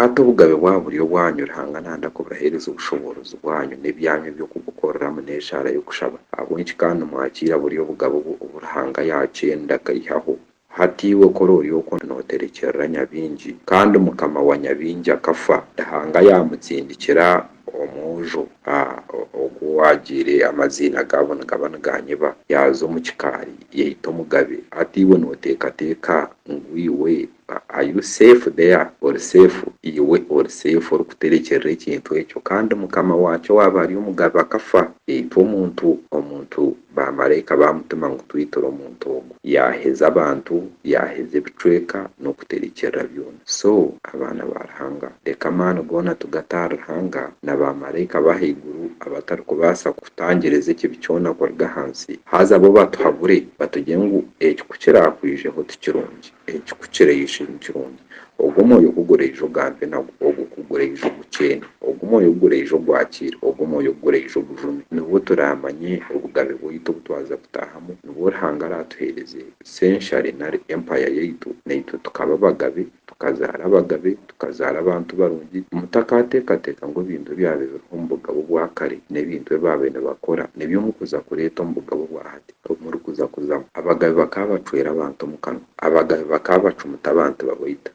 hati obugabe bwaburiyo bwanyu Ruhanga nanda kubahereza obushobozi bwanyu n'ebyanyu by'okubukorera muneshara y'okushaba habw'eki kandi mwakira buriyo bugabo Ruhanga yakyenda kaihaho hatiwe kororyo noterekerera nyabingi kandi mukama wa nyabingi akafa Ruhanga yamutsindikira omwojo ogwo wagire amazina gabo nigaba yaza omu kikari yaita omugabe hatiwe noteekateeka ngu iwe are you safe there or safe iwe or safe orikuterekerera ekintu ekyo kandi mukama wakyo waba ari omugabe akafa eitwe omuntu bamalayika bamutuma ngu twitire omuntu ogwo yaheza abantu yaheza ebicweka n'okuterekerera byona so abaana ba Ruhanga leka amaani goona tugataaha Ruhanga n'abamalayika bahaiguru abatarikubaasa kutangiriza ekibi kyona kuruga ahansi haza bo batuhabure batugire ngu ekikukira akwijeho tikirungi ekikukireishe nikirungi ogwo omwoyo gugureije ogambe nagwo ogwo kugureije ogukyeni ogwo omwoyo gugureije ogwakire ogwo omwoyo gugureije obujune nibwo turamanye obugabe bwaitu butwaza kutaahamu nibwo Ruhanga aratuheereze century na empire yaitu naitu tukaba abagabe tukazaara abantu barungi mutakateekateeka ngu ebintu byabe biriho omu bugabo bwa kare n'ebintu ebabe nibakora nibyo mukuza kureeta omu bugabo bwa hati murikuza kuzamu abagabe bakaba bacwera abantu omu kanwa abagabe bakaba bacumuta abantu babaita